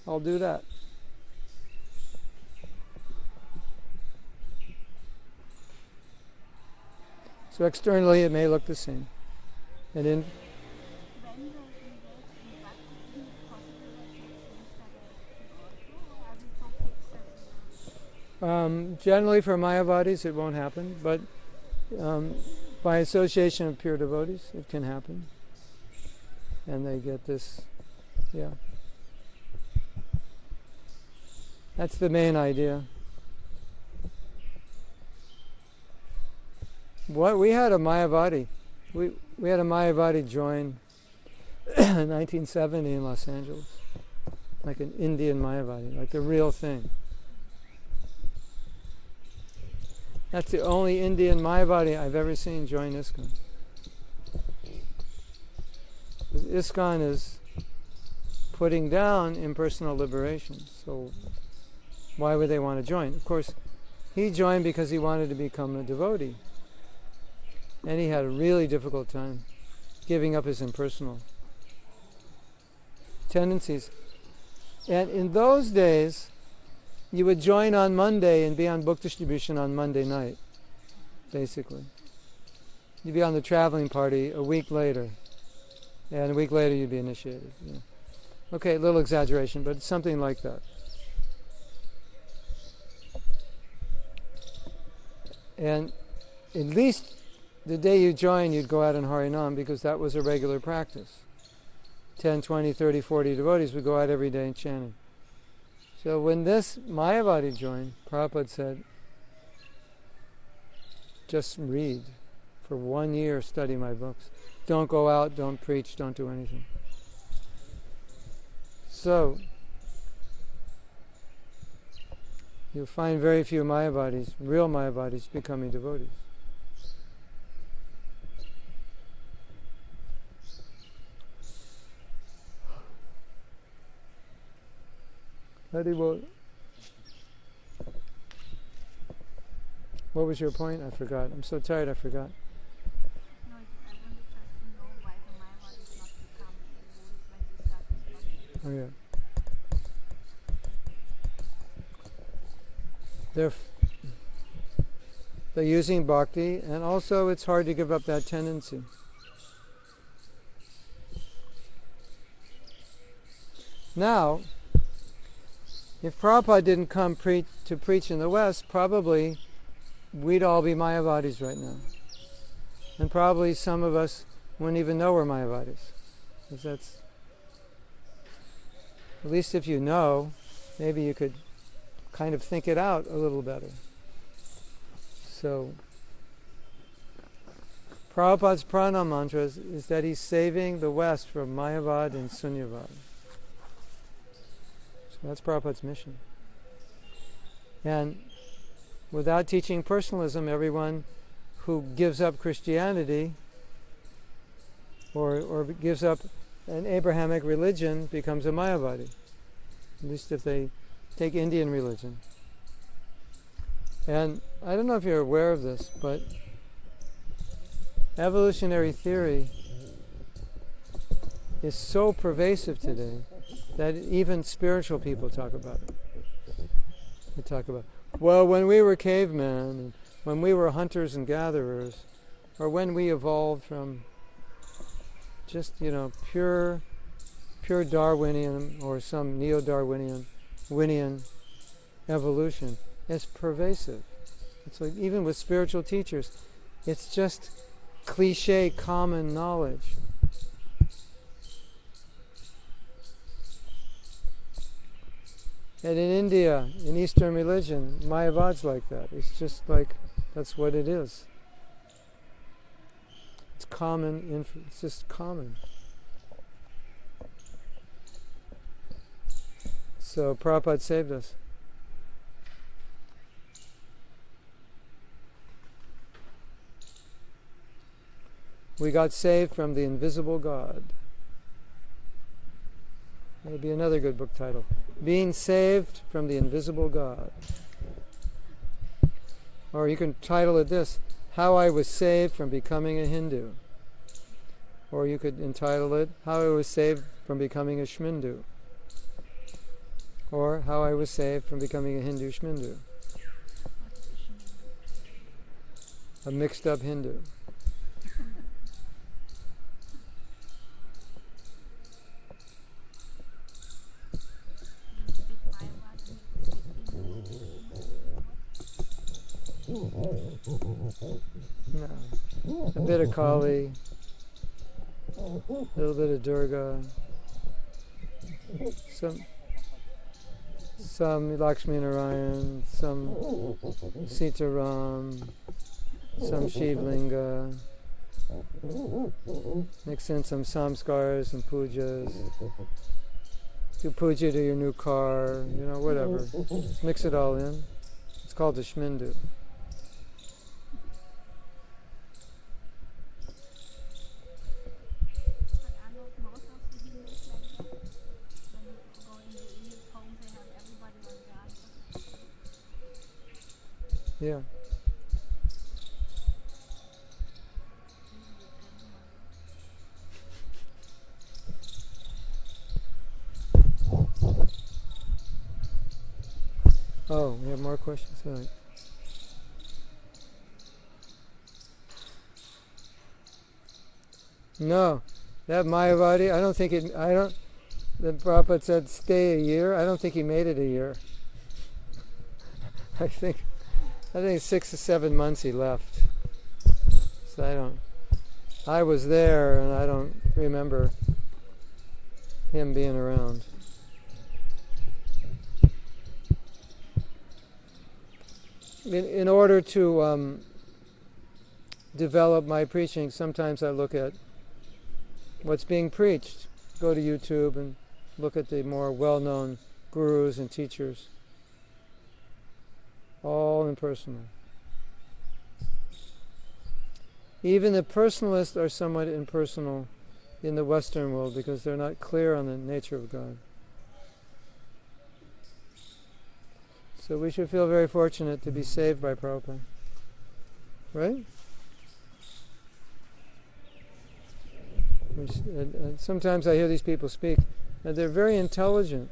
I'll do that. So externally it may look the same. And in When they engage in bhakti, is it possible that they change their direction also, or are we so fixed as generally for Mayavadis it won't happen, but by association of pure devotees it can happen. And they get this, yeah. That's the main idea. We had a Mayavadi. We had a Mayavadi join in 1970 in Los Angeles, like an Indian Mayavadi, like the real thing. That's the only Indian Mayavadi I've ever seen join ISKCON. ISKCON is putting down impersonal liberation, so why would they want to join? Of course, he joined because he wanted to become a devotee. And he had a really difficult time giving up his impersonal tendencies. And in those days, you would join on Monday and be on book distribution on Monday night, basically. You'd be on the traveling party a week later. And a week later you'd be initiated. Yeah. Okay, a little exaggeration, but it's something like that. And at least the day you joined, you'd go out in Harinam because that was a regular practice. 10, 20, 30, 40 devotees would go out every day chanting. So when this Mayavadi joined, Prabhupada said, just read. For 1 year, study my books. Don't go out, don't preach, don't do anything. So, you'll find very few Mayavadis, real Mayavadis, becoming devotees. Haribol. What was your point? I forgot. I'm so tired I forgot. No, I wanted just to know why the Mayavadis not become devotees when they start this bhakti. Oh yeah. They're using bhakti, and also it's hard to give up that tendency. Now, if Prabhupada didn't come to preach in the West, probably we'd all be Mayavadis right now. And probably some of us wouldn't even know we're Mayavadis. Because that's, at least if you know, maybe you could kind of think it out a little better. So, Prabhupada's prana mantra is that he's saving the West from Mayavad and Sunyavad. So that's Prabhupada's mission. And without teaching personalism, everyone who gives up Christianity or gives up an Abrahamic religion becomes a Mayavadi. At least if they take Indian religion. And I don't know if you're aware of this, but evolutionary theory is so pervasive today that even spiritual people talk about it. They talk about, well, when we were cavemen, and when we were hunters and gatherers, or when we evolved from just, pure Darwinian or some neo-Darwinian evolution, it's pervasive. It's like, even with spiritual teachers, it's just cliche common knowledge. And in India, in Eastern religion, Mayavad's like that. It's just like, that's what it is. It's common, it's just common. So Prabhupada saved us. We got saved from the invisible God. That'll be another good book title. Being saved from the invisible God. Or you can title it this, How I Was Saved from Becoming a Hindu. Or you could entitle it, How I Was Saved from Becoming a Shmindu. Or How I Was Saved from Becoming a Hindu Shmindu. A mixed up Hindu. No. A bit of Kali, a little bit of Durga, some Lakshmi Narayan, some Sitaram, some Shiv Linga, mix in some samskars and pujas, do puja to your new car, whatever. Just mix it all in. It's called a Shmindu. Yeah. Oh, we have more questions? All right. No, that Mayavadi, the Prabhupada said stay a year. I don't think he made it a year. I think 6 or 7 months he left. So I was there and I don't remember him being around. In order to develop my preaching, sometimes I look at what's being preached. Go to YouTube and look at the more well-known gurus and teachers. All impersonal. Even the personalists are somewhat impersonal in the Western world because they're not clear on the nature of God. So we should feel very fortunate to be saved by Prabhupada. Right? And sometimes I hear these people speak, and they're very intelligent,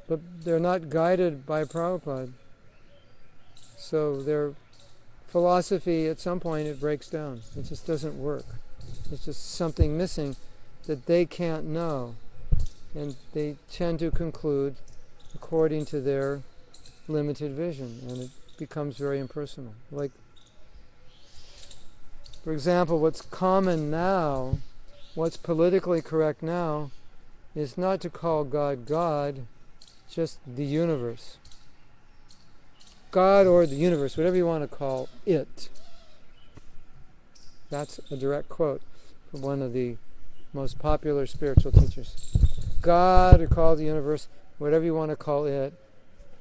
but they're not guided by Prabhupada. So their philosophy, at some point, it breaks down. It just doesn't work. It's just something missing that they can't know. And they tend to conclude according to their limited vision, and it becomes very impersonal. Like, for example, what's common now, what's politically correct now, is not to call God God, just the universe. God or the universe, whatever you want to call it. That's a direct quote from one of the most popular spiritual teachers. God, or call the universe, whatever you want to call it,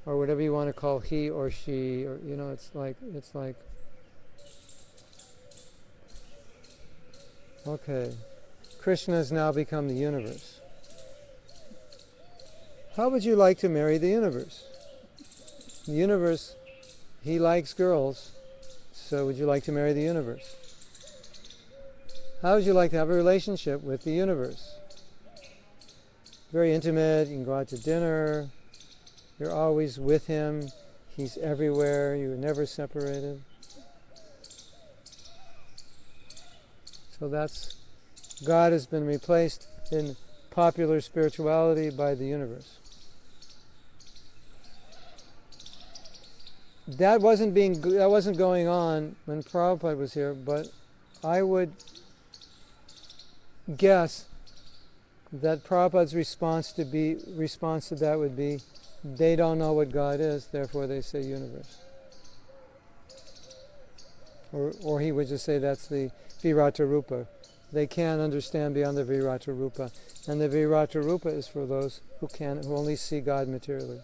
or whatever you want to call he or she, or it's like okay, Krishna has now become the universe. How would you like to marry the universe? The universe, he likes girls, so would you like to marry the universe? How would you like to have a relationship with the universe? Very intimate, you can go out to dinner, you're always with him, he's everywhere, you're never separated. So God has been replaced in popular spirituality by the universe. That wasn't going on when Prabhupada was here, but I would guess that Prabhupada's response to that would be, they don't know what God is, therefore they say universe. Or he would just say that's the Virata Rupa. They can't understand beyond the Virata Rupa. And the Virata Rupa is for those who only see God materially.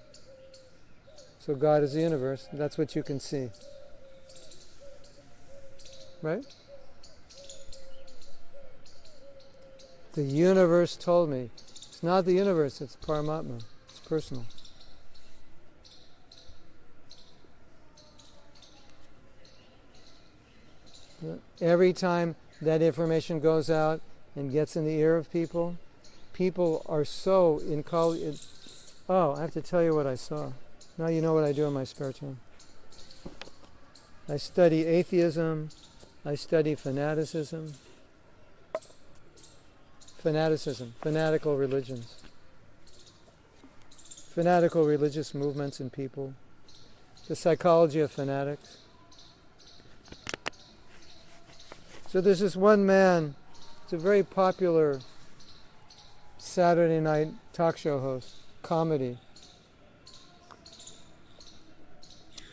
So God is the universe, that's what you can see. Right? The universe told me. It's not the universe, it's Paramatma. It's personal. Every time that information goes out and gets in the ear of people. People are so in college. Oh, I have to tell you what I saw. Now you know what I do in my spare time. I study atheism. I study fanaticism. Fanatical religions. Fanatical religious movements in people. The psychology of fanatics. So there's this one man, it's a very popular Saturday night talk show host, comedy.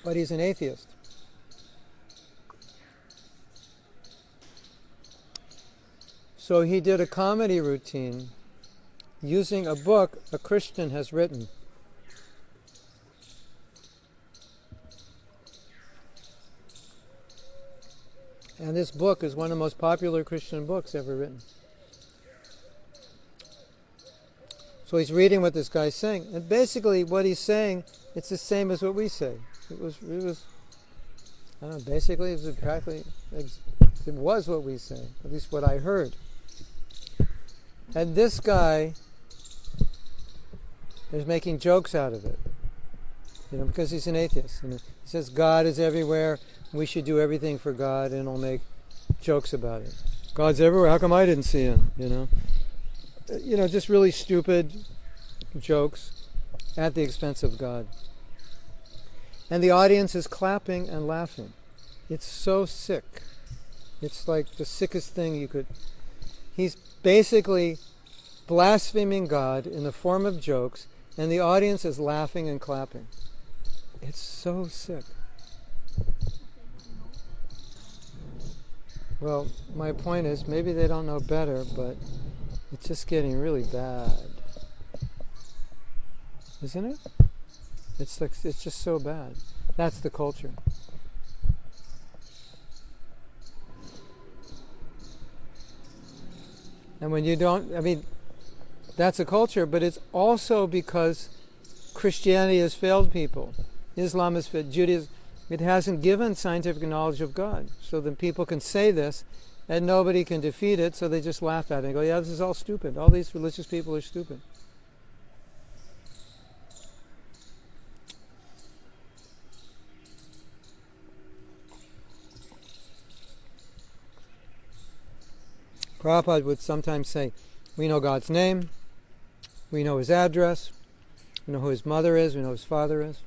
But he's an atheist. So he did a comedy routine using a book a Christian has written. And this book is one of the most popular Christian books ever written. So he's reading what this guy's saying. And basically what he's saying, it's the same as what we say. It was I don't know, basically it was what we say, at least what I heard. And this guy is making jokes out of it, because he's an atheist. And he says God is everywhere, we should do everything for God, and he'll make jokes about it. God's everywhere, how come I didn't see him, just really stupid jokes at the expense of God. And the audience is clapping and laughing. It's so sick. It's like the sickest thing you could... He's basically blaspheming God in the form of jokes, and the audience is laughing and clapping. It's so sick. Well, my point is, maybe they don't know better, but it's just getting really bad. Isn't it? It's just so bad. That's the culture. And when you don't, that's a culture, but it's also because Christianity has failed people. Islam has failed, Judaism, it hasn't given scientific knowledge of God. So then people can say this, and nobody can defeat it, so they just laugh at it and go, yeah, this is all stupid. All these religious people are stupid. Prabhupada would sometimes say, we know God's name, we know his address, we know who his mother is, we know who his father is.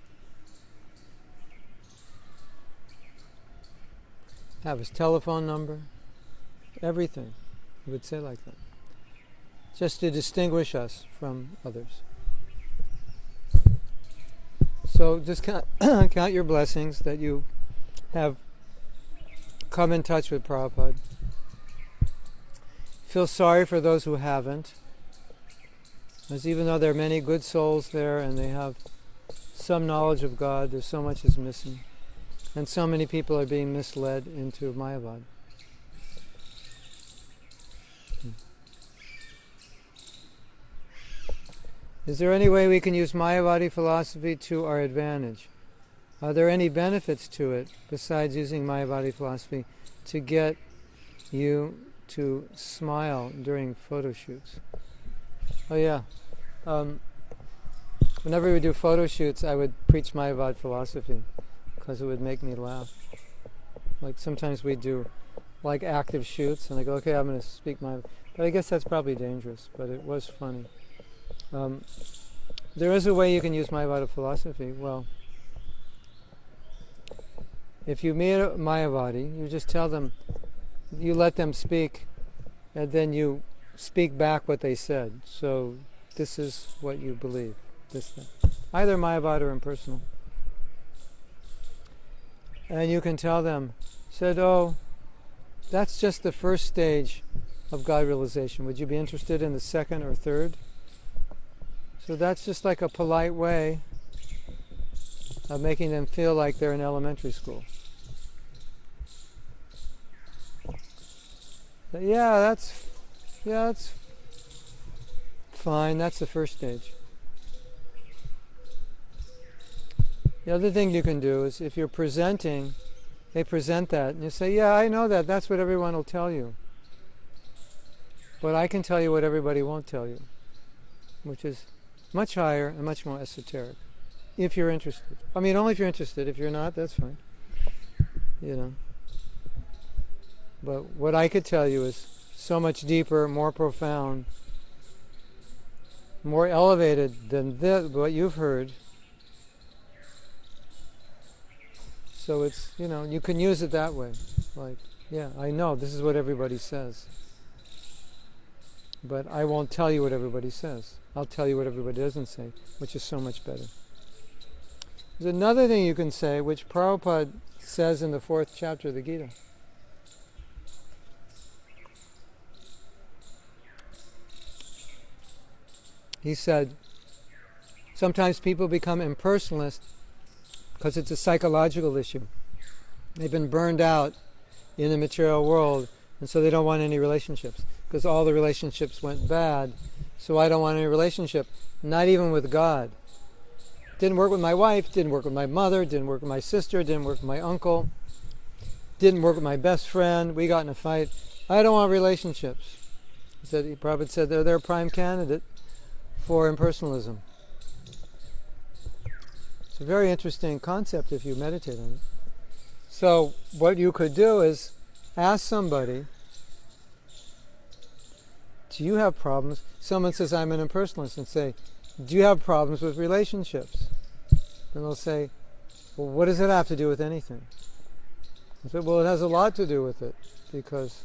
Have his telephone number, everything. He would say like that. Just to distinguish us from others. So just count your blessings that you have come in touch with Prabhupada. Feel sorry for those who haven't, because even though there are many good souls there and they have some knowledge of God, there's so much is missing. And so many people are being misled into Mayavad. Is there any way we can use Mayavadi philosophy to our advantage? Are there any benefits to it besides using Mayavadi philosophy to get you to smile during photo shoots? Oh yeah. Whenever we do photo shoots, I would preach Mayavad philosophy because it would make me laugh. Like sometimes we do like active shoots and I go, okay, I'm going to speak Mayavad. But I guess that's probably dangerous, but it was funny. There is a way you can use Mayavada philosophy. Well, if you meet a Mayavadi, you just tell them, you let them speak, and then you speak back what they said. So this is what you believe. This thing. Either Mayavada or impersonal. And you can tell them, said, oh, that's just the first stage of God realization. Would you be interested in the second or third? So that's just like a polite way of making them feel like they're in elementary school. That's fine. That's the first stage. The other thing you can do is if you're presenting, they present that, and you say, yeah, I know that. That's what everyone will tell you. But I can tell you what everybody won't tell you, which is much higher and much more esoteric, if you're interested. I mean, only if you're interested. If you're not, that's fine. You know. But what I could tell you is so much deeper, more profound, more elevated than what you've heard. So it's, you know, you can use it that way. Like, yeah, I know this is what everybody says. But I won't tell you what everybody says. I'll tell you what everybody doesn't say, which is so much better. There's another thing you can say, which Prabhupada says in the 4th chapter of the Gita. He said, sometimes people become impersonalist because it's a psychological issue. They've been burned out in the material world, and so they don't want any relationships, because all the relationships went bad. So I don't want any relationship, not even with God. Didn't work with my wife, didn't work with my mother, didn't work with my sister, didn't work with my uncle, didn't work with my best friend. We got in a fight. I don't want relationships. Prabhupada said they're their prime candidate for impersonalism. It's a very interesting concept if you meditate on it. So what you could do is ask somebody, do you have problems? Someone says, I'm an impersonalist, and say, do you have problems with relationships? And they'll say, well, what does it have to do with anything? I said, well, it has a lot to do with it, because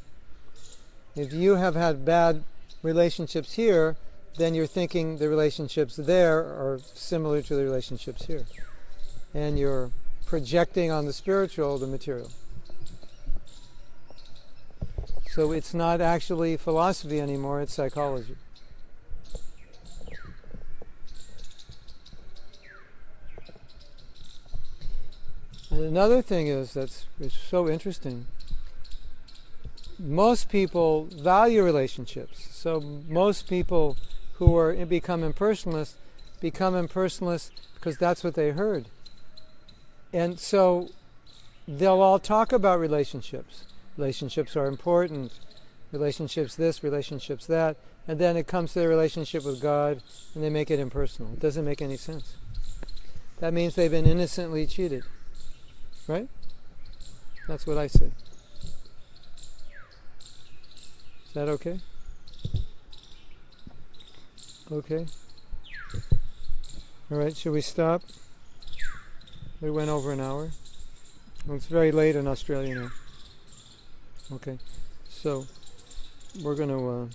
if you have had bad relationships here, then you're thinking the relationships there are similar to the relationships here. And you're projecting on the spiritual the material. So it's not actually philosophy anymore, it's psychology. And another thing is it's so interesting. Most people value relationships. So most people who become impersonalists because that's what they heard. And so they'll all talk about relationships. Relationships are important. Relationships this, relationships that. And then it comes to their relationship with God, and they make it impersonal. It doesn't make any sense. That means they've been innocently cheated. Right? That's what I say. Is that okay? Okay. All right, should we stop? We went over an hour. Well, it's very late in Australia now. Okay, so we're going to,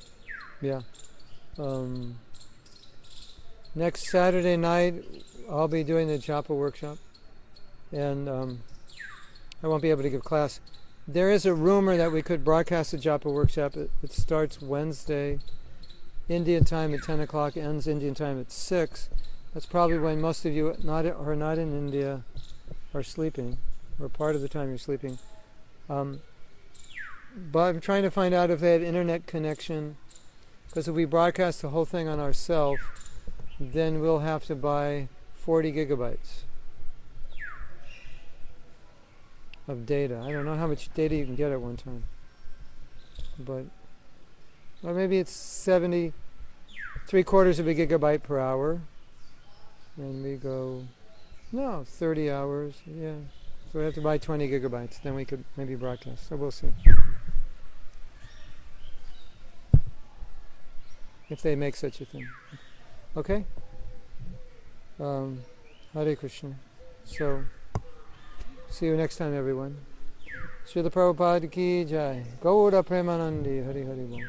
next Saturday night I'll be doing the Japa workshop, and I won't be able to give class. There is a rumor that we could broadcast the Japa workshop. It starts Wednesday, Indian time at 10 o'clock, ends Indian time at 6. That's probably when most of you are not in India are sleeping, or part of the time you're sleeping. But I'm trying to find out if they have internet connection, because if we broadcast the whole thing on ourselves, then we'll have to buy 40 gigabytes of data. I don't know how much data you can get at one time, but or maybe it's 3/4 of a gigabyte per hour, and we go 30 hours, yeah. So we have to buy 20 gigabytes, then we could maybe broadcast. So we'll see if they make such a thing. Okay? Hare Krishna. So, see you next time, everyone. Srila Prabhupada ki jai. Gaura Premanandi. Hari Hari Bol.